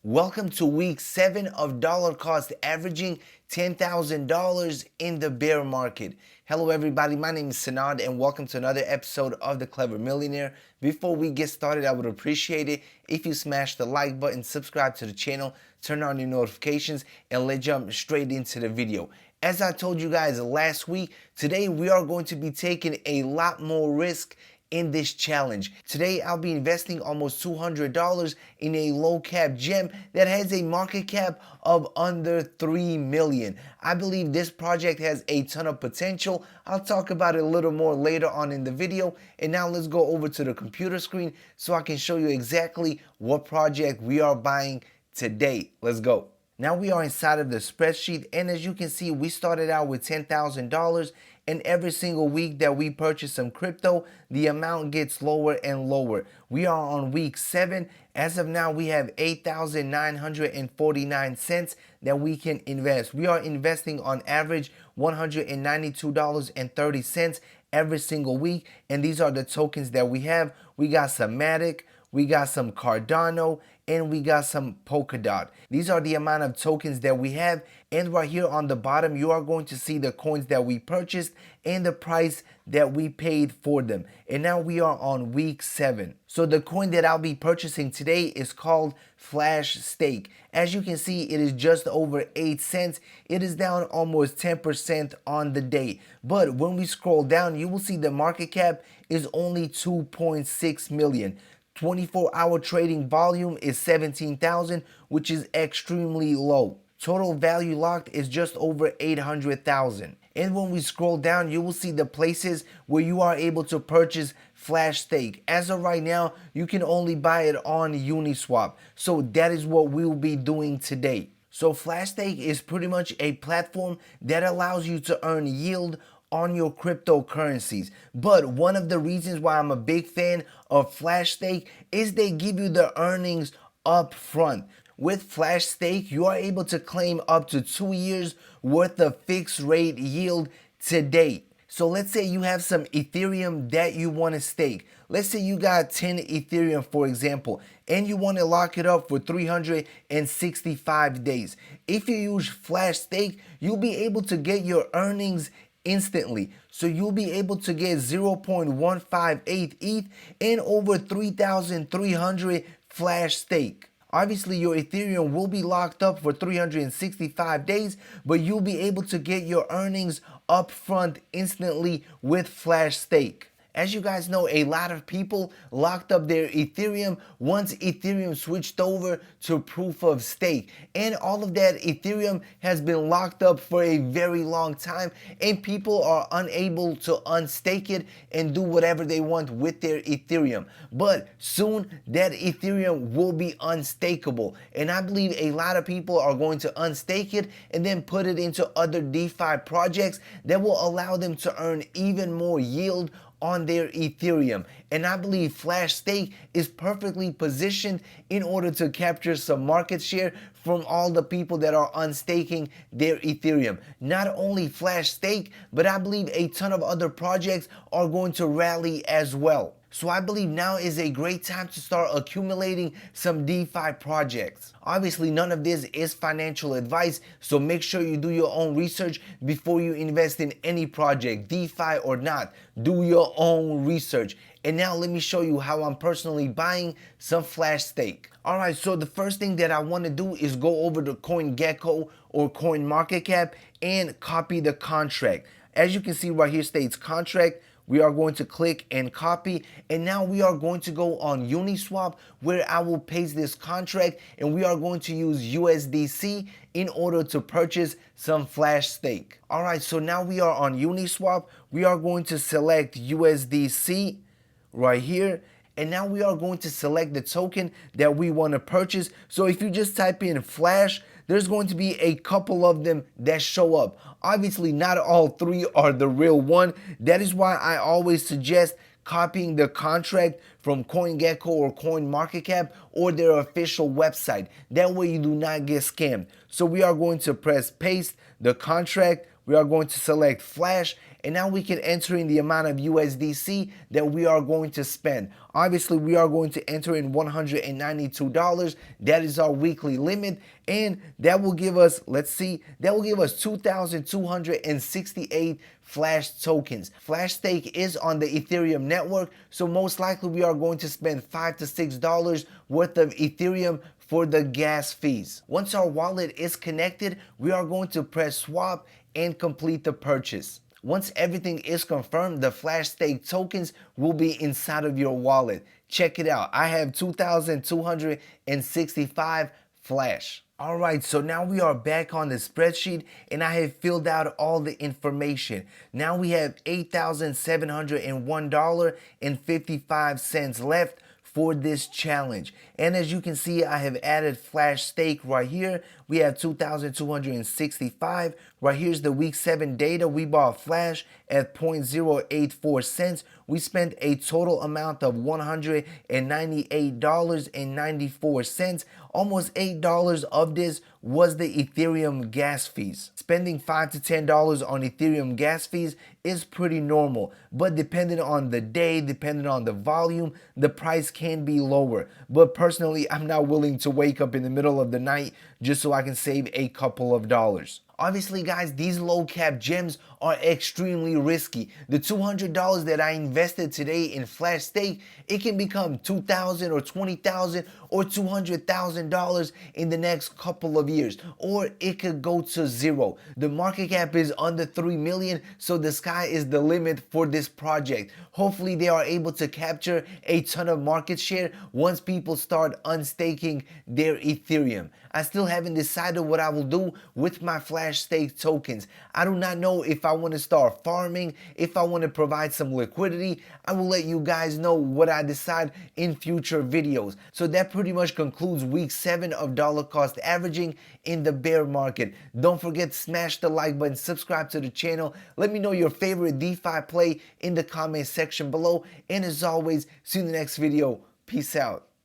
Welcome to week 7 of dollar cost averaging $10,000 in the bear market. Hello everybody, my name is Sanad and welcome to another episode of The Clever Millionaire. Before we get started, I would appreciate it if you smash the like button, subscribe to the channel, turn on your notifications, and let's jump straight into the video. As I told you guys last week, today we are going to be taking a lot more risk in this challenge. Today I'll be investing almost $200 in a low cap gem that has a market cap of under 3 million. I believe this project has a ton of potential. I'll talk about it a little more later on in the video. And now let's go over to the computer screen so I can show you exactly what project we are buying today. Let's go. Now we are inside of the spreadsheet, and as you can see, we started out with $10,000, and every single week that we purchase some crypto, the amount gets lower and lower. We are on week 7. As of now, we have 8,949 cents that we can invest. We are investing on average $192.30 every single week, and these are the tokens that we have. We got some Matic, we got some Cardano, and we got some Polkadot. These are the amount of tokens that we have, and right here on the bottom you are going to see the coins that we purchased and the price that we paid for them. And now we are on week 7. So the coin that I'll be purchasing today is called FlashStake. As you can see, it is just over 8 cents. It is down almost 10% on the day. But when we scroll down, you will see the market cap is only 2.6 million. 24-hour trading volume is 17,000, which is extremely low. Total value locked is just over 800,000. And when we scroll down, you will see the places where you are able to purchase FlashStake. As of right now, you can only buy it on Uniswap. So that is what we will be doing today. So FlashStake is pretty much a platform that allows you to earn yield on your cryptocurrencies. But one of the reasons why I'm a big fan of FlashStake is they give you the earnings up front. With FlashStake, you are able to claim up to 2 years worth of fixed rate yield today. So let's say you have some Ethereum that you want to stake. Let's say you got 10 Ethereum, for example, and you want to lock it up for 365 days. If you use FlashStake, you'll be able to get your earnings instantly. So you'll be able to get 0.158 ETH and over 3,300 FlashStake. Obviously, your Ethereum will be locked up for 365 days, but you'll be able to get your earnings upfront instantly with FlashStake. As you guys know, a lot of people locked up their Ethereum once Ethereum switched over to proof of stake. And all of that Ethereum has been locked up for a very long time, and people are unable to unstake it and do whatever they want with their Ethereum. But soon that Ethereum will be unstakeable. And I believe a lot of people are going to unstake it and then put it into other DeFi projects that will allow them to earn even more yield on their Ethereum. And I believe FlashStake is perfectly positioned in order to capture some market share from all the people that are unstaking their Ethereum. Not only FlashStake, but I believe a ton of other projects are going to rally as well. So I believe now is a great time to start accumulating some DeFi projects. Obviously, none of this is financial advice, so make sure you do your own research before you invest in any project, DeFi or not. Do your own research. And now let me show you how I'm personally buying some FlashStake. Alright, so the first thing that I want to do is go over to CoinGecko or CoinMarketCap and copy the contract. As you can see right here states contract. We are going to click and copy, and now we are going to go on Uniswap where I will paste this contract, and we are going to use USDC in order to purchase some FlashStake. Alright, so now we are on Uniswap. We are going to select USDC right here. And now we are going to select the token that we want to purchase. So if you just type in Flash, there's going to be a couple of them that show up. Obviously, not all 3 are the real one. That is why I always suggest copying the contract from CoinGecko or CoinMarketCap or their official website. That way you do not get scammed. So we are going to press paste the contract. We are going to select Flash, and now we can enter in the amount of USDC that we are going to spend. Obviously, we are going to enter in $192. That is our weekly limit, and that will give us, let's see, that will give us 2,268 Flash tokens. FlashStake is on the Ethereum network, so most likely we are going to spend $5 to $6 worth of Ethereum for the gas fees. Once our wallet is connected, we are going to press swap and complete the purchase. Once everything is confirmed, the FlashStake tokens will be inside of your wallet. Check it out. I have 2,265 Flash. Alright, so now we are back on the spreadsheet and I have filled out all the information. Now we have $8,701.55 left for this challenge. And as you can see, I have added FlashStake right here. We have 2,265. Right here's the week 7 data. We bought Flash at 0.084 cents. We spent a total amount of $198.94. Almost $8 of this was the Ethereum gas fees. Spending $5 to $10 on Ethereum gas fees is pretty normal, but depending on the day, depending on the volume, the price can be lower. But personally, I'm not willing to wake up in the middle of the night just so I can save a couple of dollars. Obviously, guys, these low cap gems are extremely risky. The $200 that I invested today in FlashStake, it can become $2,000 or $20,000 or $200,000 in the next couple of years, or it could go to zero. The market cap is under 3 million, so the sky is the limit for this project. Hopefully, they are able to capture a ton of market share once people start unstaking their Ethereum. I still haven't decided what I will do with my FlashStake tokens. I do not know if I want to start farming, if I want to provide some liquidity. I will let you guys know what I decide in future videos. So that pretty much concludes week 7 of dollar cost averaging in the bear market. Don't forget to smash the like button, subscribe to the channel. Let me know your favorite DeFi play in the comment section below. And as always, see you in the next video. Peace out.